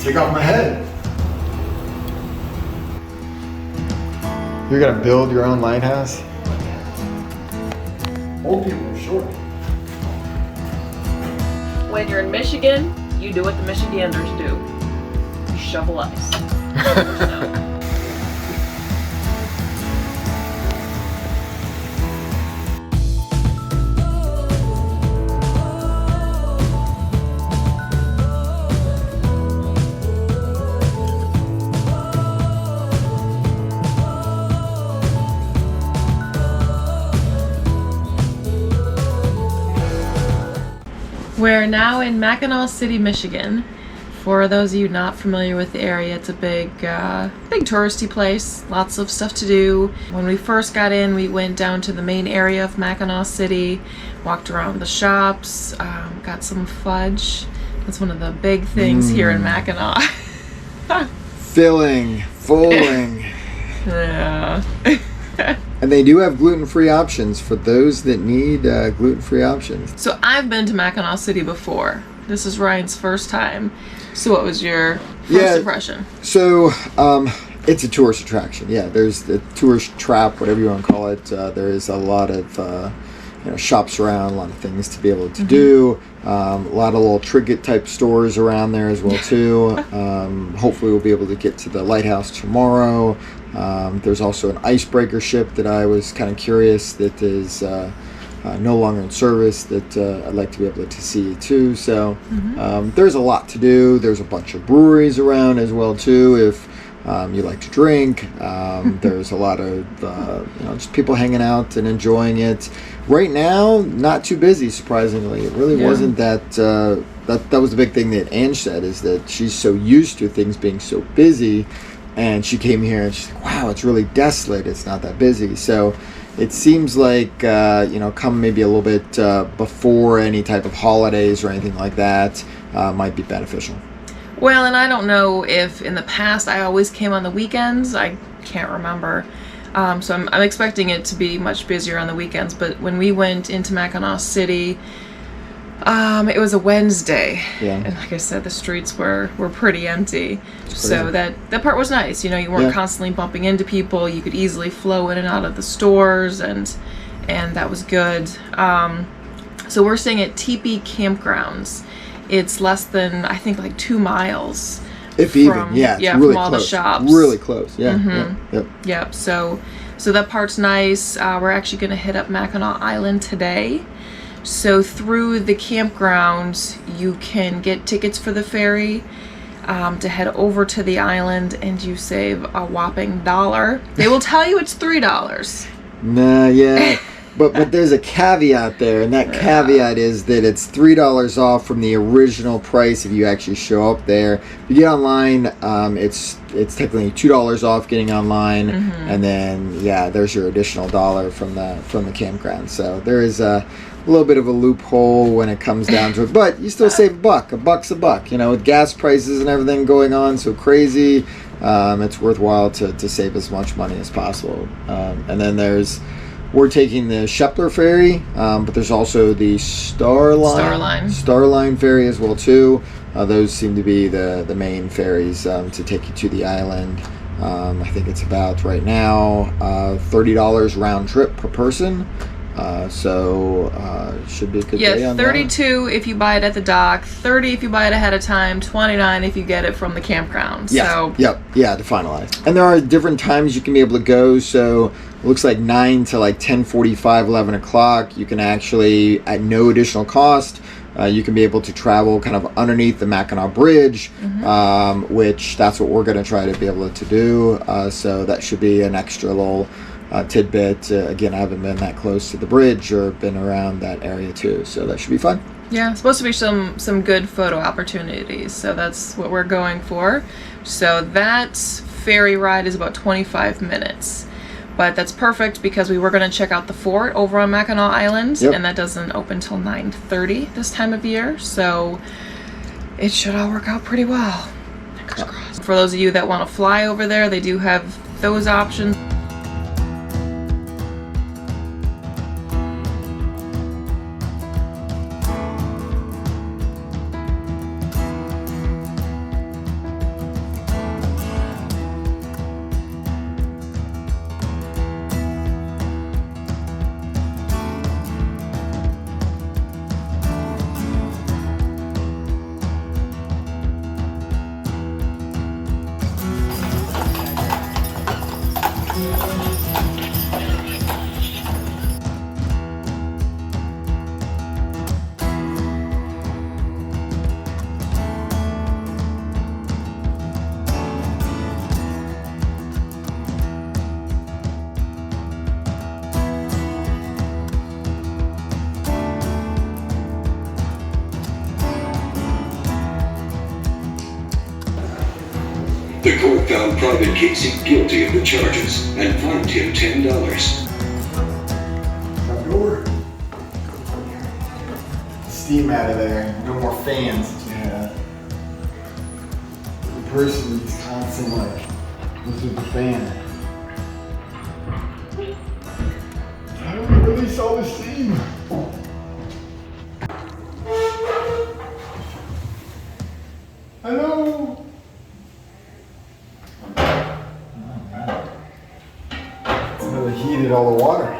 take off my head. You're gonna build your own lighthouse? Old people are short. When you're in Michigan, you do what the Michiganders do. You shovel ice. Or snow. We're now in Mackinaw City, Michigan. For those of you not familiar with the area, it's a big touristy place. Lots of stuff to do. When we first got in, we went down to the main area of Mackinaw City, walked around the shops, got some fudge. That's one of the big things here in Mackinaw. Filling. Yeah. And they do have gluten-free options for those that need gluten-free options. So I've been to Mackinaw City before. This is Ryan's first time. So what was your first impression? So it's a tourist attraction. Yeah, there's the tourist trap, whatever you want to call it. There is a lot of shops around, a lot of things to be able to do. A lot of little trinket type stores around there as well too. Hopefully we'll be able to get to the lighthouse tomorrow. There's also an icebreaker ship that I was kind of curious that is no longer in service that I'd like to be able to see too. So there's a lot to do. There's a bunch of breweries around as well too if you like to drink. There's a lot of just people hanging out and enjoying it. Right now, not too busy, surprisingly. It really wasn't that was the big thing that Ange said, is that she's so used to things being so busy, and she came here and she's like, wow, it's really desolate, it's not that busy. So it seems like come maybe a little bit before any type of holidays or anything like that might be beneficial. Well, and I don't know if in the past I always came on the weekends. I can't remember. So I'm expecting it to be much busier on the weekends. But when we went into Mackinaw City, it was a Wednesday. Yeah. And like I said, the streets were pretty empty. So that part was nice. You weren't constantly bumping into people. You could easily flow in and out of the stores, and that was good. So we're staying at Teepee Campgrounds. It's less than, I think, like 2 miles. If even, it's really from all close. The shops. Really close, yeah. Yep. So that part's nice. We're actually going to hit up Mackinac Island today. So through the campground, you can get tickets for the ferry to head over to the island, and you save a whopping $1. They will tell you it's $3. Nah, yeah. But there's a caveat there, and that caveat is that it's $3 off from the original price if you actually show up there. If you get online, it's technically $2 off getting online, and then there's your additional $1 from the campground. So there is a little bit of a loophole when it comes down to it, but you still save $1. $1's a buck. With gas prices and everything going on so crazy, it's worthwhile to save as much money as possible. And then we're taking the Shepler ferry, but there's also the Starline ferry as well too. Those seem to be the main ferries to take you to the island. I think it's about right now $30 round trip per person. So should be a good day on that. 32 if you buy it at the dock, 30 if you buy it ahead of time, 29 if you get it from the campground. Yes. So to finalize. And there are different times you can be able to go. So it looks like 9 to like 10:45, 11 o'clock. You can actually, at no additional cost, you can be able to travel kind of underneath the Mackinac Bridge, which that's what we're going to try to be able to do. So that should be an extra little tidbit. Again, I haven't been that close to the bridge or been around that area too, so that should be fun. Yeah, it's supposed to be some good photo opportunities, so that's what we're going for. So that ferry ride is about 25 minutes. But that's perfect because we were going to check out the fort over on Mackinac Island, and that doesn't open till 9:30 this time of year, so it should all work out pretty well. Fingers crossed. For those of you that want to fly over there, they do have those options. The court found Private Casey guilty of the charges and fined him $10. Front door. Steam out of there. No more fans. Yeah. The person is constantly like, this is the fan. How do we release all the steam? Hello? It's really heated all the water.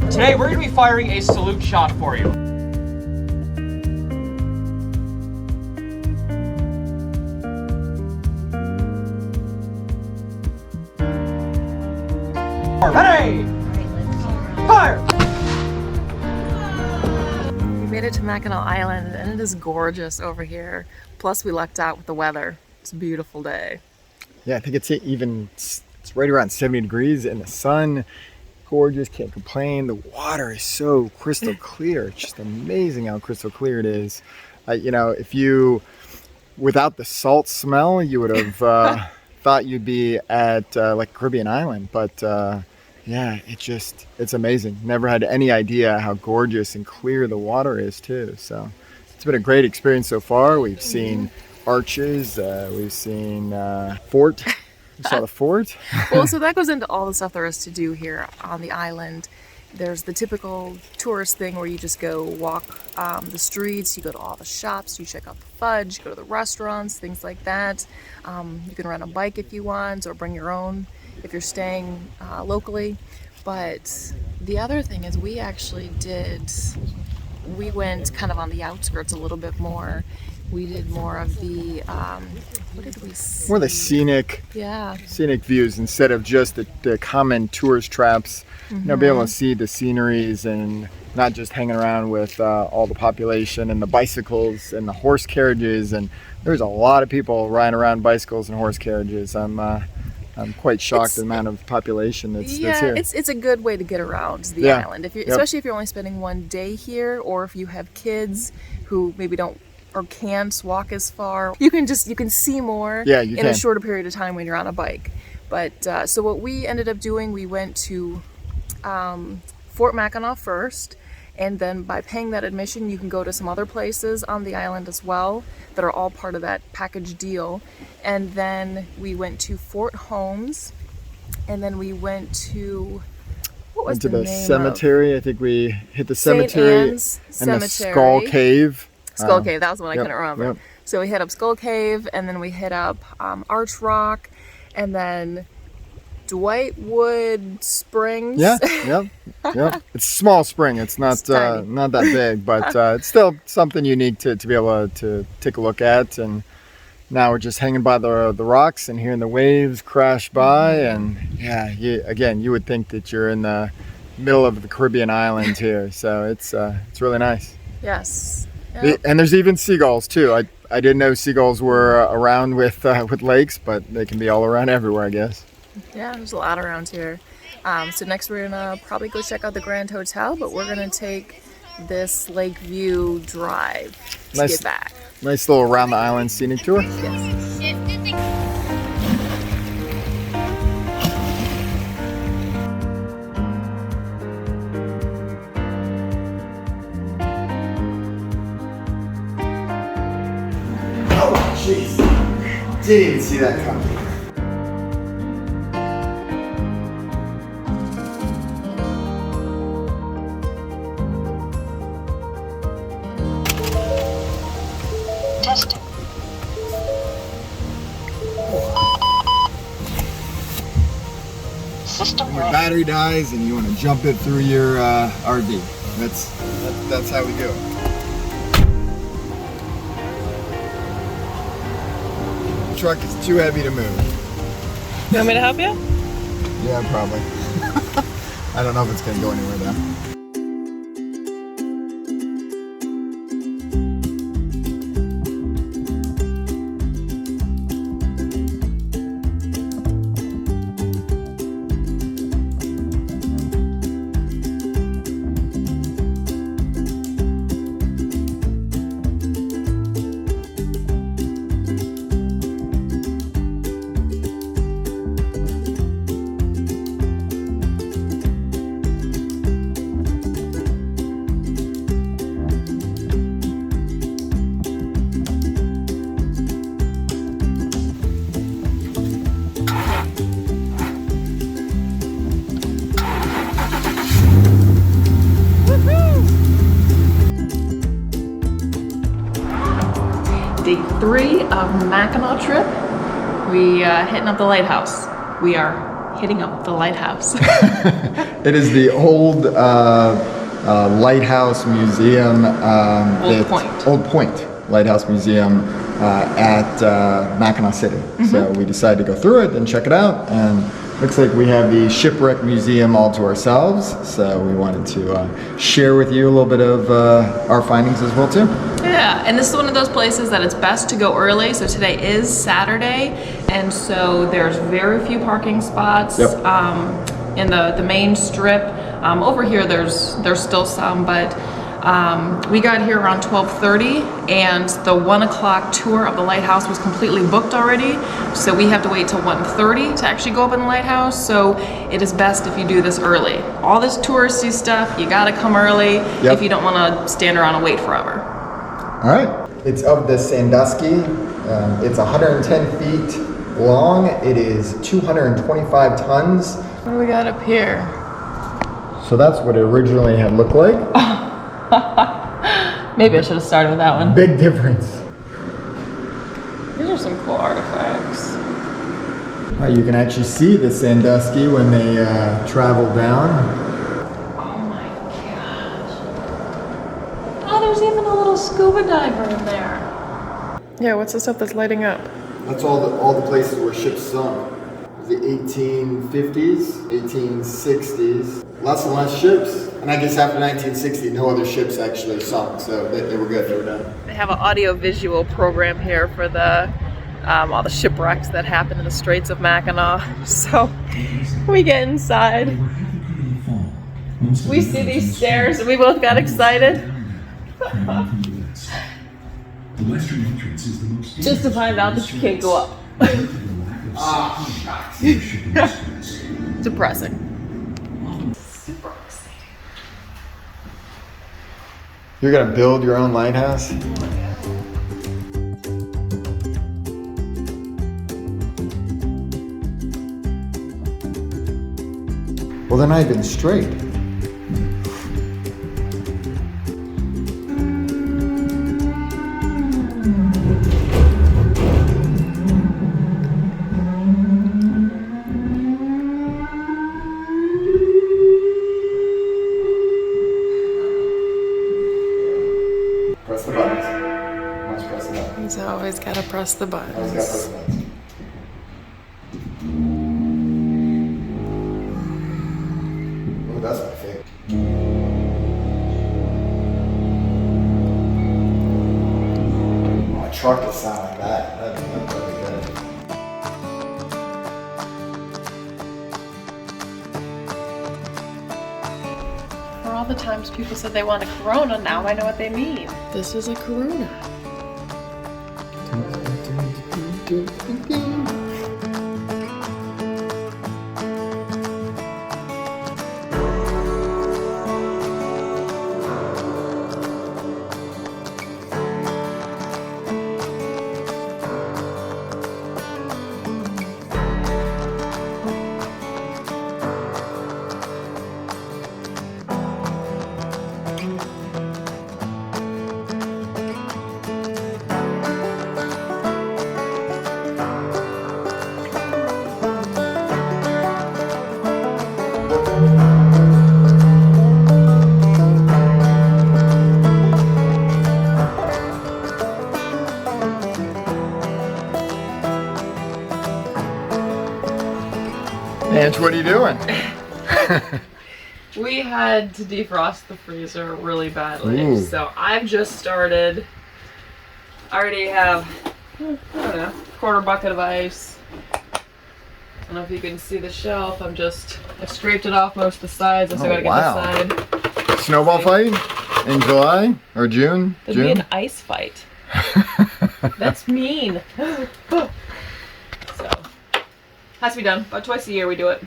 Today we're going to be firing a salute shot for you. Ready! Fire! We made it to Mackinac Island and it is gorgeous over here. Plus we lucked out with the weather. It's a beautiful day. Yeah, I think it's right around 70 degrees in the sun. Gorgeous, can't complain. The water is so crystal clear. It's just amazing how crystal clear it is. You know, if you, without the salt smell, you would have thought you'd be at like Caribbean island. But yeah, it's amazing. Never had any idea how gorgeous and clear the water is too. So it's been a great experience so far. We've seen arches, we've seen fort. You saw the fort? Well, so that goes into all the stuff there is to do here on the island. There's the typical tourist thing where you just go walk the streets, you go to all the shops, you check out the fudge, go to the restaurants, things like that. You can rent a bike if you want or bring your own if you're staying locally. But the other thing is we went kind of on the outskirts a little bit more. We did more of the, what did we see? More the scenic views instead of just the common tourist traps. You know, be able to see the sceneries and not just hanging around with all the population and the bicycles and the horse carriages. And there's a lot of people riding around bicycles and horse carriages. I'm quite shocked at the amount of population that's here. It's a good way to get around the island, especially if you're only spending one day here, or if you have kids who maybe don't or can't walk as far. You can see more in a shorter period of time when you're on a bike. But so what we ended up doing, we went to Fort Mackinac first, and then by paying that admission, you can go to some other places on the island as well that are all part of that package deal. And then we went to Fort Holmes, and then we went to the cemetery. I think we hit the cemetery and the Skull Cave. Skull Cave, that was the one I couldn't remember. So we hit up Skull Cave, and then we hit up Arch Rock, and then Dwightwood Springs. Yeah. It's a small spring. It's not that big, but it's still something unique to be able to take a look at. And now we're just hanging by the rocks and hearing the waves crash by. And yeah, you would think that you're in the middle of the Caribbean island here. So it's really nice. Yes. Yep. And there's even seagulls too. I didn't know seagulls were around with lakes, but they can be all around everywhere, I guess. Yeah, there's a lot around here. So next we're gonna probably go check out the Grand Hotel, but we're gonna take this Lakeview Drive to get back. Nice little around the island scenic tour. Yes. Jeez, didn't even see that coming. Testing. System When your ready. battery dies and you want to jump it through your RV. That's how we do it. truck is too heavy to move. You want me to help you? Yeah, probably. I don't know if it's gonna go anywhere though. Day 3 of Mackinac trip. We hitting up the lighthouse. We are hitting up the lighthouse. It is the old lighthouse museum. Old Point Lighthouse Museum at Mackinaw City. So we decided to go through it and check it out. And looks like we have the shipwreck museum all to ourselves. So we wanted to share with you a little bit of our findings as well too. Yeah, and this is one of those places that it's best to go early. So today is Saturday, and so there's very few parking spots Yep. in the main strip. Over here, there's still some, but we got here around 12:30, and the 1 o'clock tour of the lighthouse was completely booked already. So we have to wait till 1:30 to actually go up in the lighthouse. So it is best if you do this early. All this touristy stuff, you gotta come early Yep. if you don't want to stand around and wait forever. All right. It's of the Sandusky. It's 110 feet long. It is 225 tons. What do we got up here? So that's what it originally had looked like. Maybe I should have started with that one. Big difference. These are some cool artifacts. You can actually see the Sandusky when they travel down. Oh my gosh. Oh, there's even a little scuba diver in there. Yeah, what's the stuff that's lighting up? That's all the places where ships sunk. The 1850s, 1860s. Lots and lots of ships. And I guess after 1960, no other ships actually sunk, so they were good, they were done. They have an audio-visual program here for the all the shipwrecks that happen in the Straits of Mackinac. So we get inside. We see these stairs and we both got excited. Just to find out that you can't go up. Depressing. Super exciting. You're gonna build your own lighthouse? Well, they're not even straight. Press the buttons. Must press the buttons. He's always gotta press the Always gotta buttons. press the buttons. Oh, that's my favorite. My truck is sound like that. That's really good. For all the times people said they want a Corona, now I know what they mean. This is a Corona. Ange, what are you doing? We had to defrost the freezer really badly, Ooh. so I've just started. I already have, I don't know, quarter bucket of ice. I don't know if you can see the shelf. I've scraped it off most of the sides. I still gotta get this side. Snowball fight in July or June? It'd be an ice fight. That's mean. So, has to be done. About twice a year we do it.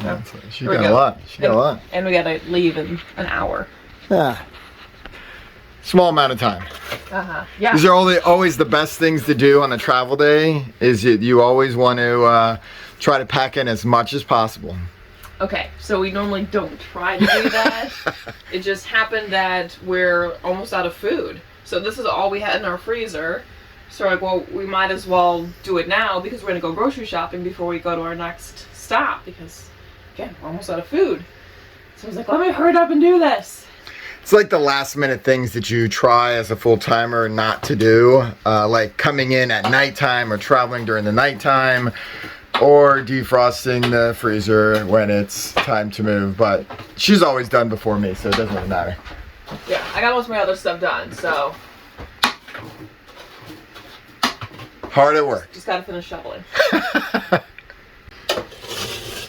So, She got a lot. She got a lot. And we gotta leave in an hour. Yeah. Small amount of time. Yeah. These are always the best things to do on a travel day. Is you always want to try to pack in as much as possible. Okay, so we normally don't try to do that. It just happened that we're almost out of food. So this is all we had in our freezer. So we're like, well, we might as well do it now because we're gonna go grocery shopping before we go to our next stop because, again, we're almost out of food. So I was like, let me hurry up and do this. It's like the last minute things that you try as a full-timer not to do, like coming in at nighttime or traveling during the nighttime or defrosting the freezer when it's time to move. But she's always done before me, so it doesn't really matter. Yeah, I got most of my other stuff done, so. Hard at work. Just gotta finish shoveling.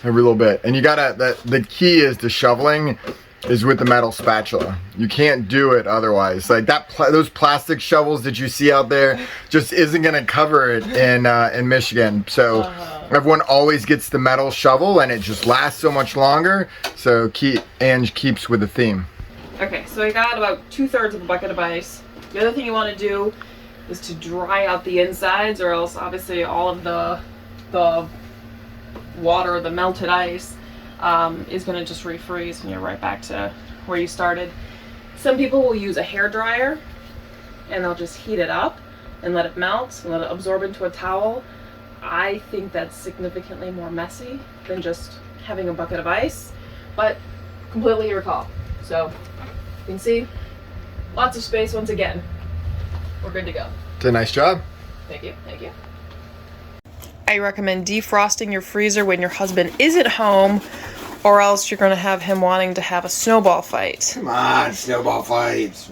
Every little bit. And you gotta, the key is to shoveling is with the metal spatula. You can't do it otherwise. Like those plastic shovels that you see out there just isn't gonna cover it in Michigan. So everyone always gets the metal shovel and it just lasts so much longer. So Ange keeps with the theme. Okay, so I got about 2/3 of a bucket of ice. The other thing you want to do is to dry out the insides, or else obviously all of the water, the melted ice, is going to just refreeze and you're right back to where you started. Some people will use a hair dryer and they'll just heat it up and let it melt and let it absorb into a towel. I think that's significantly more messy than just having a bucket of ice, but completely your call. So you can see lots of space once again. We're good to go. It's a nice job. Thank you, thank you. I recommend defrosting your freezer when your husband isn't home, or else you're going to have him wanting to have a snowball fight. Come on, snowball fights.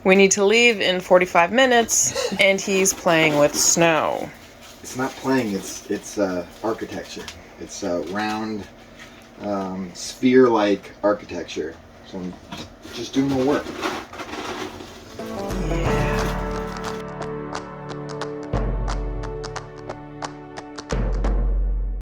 We need to leave in 45 minutes, and he's playing with snow. It's not playing, it's architecture. It's a round, sphere-like architecture. So I'm just doing my work.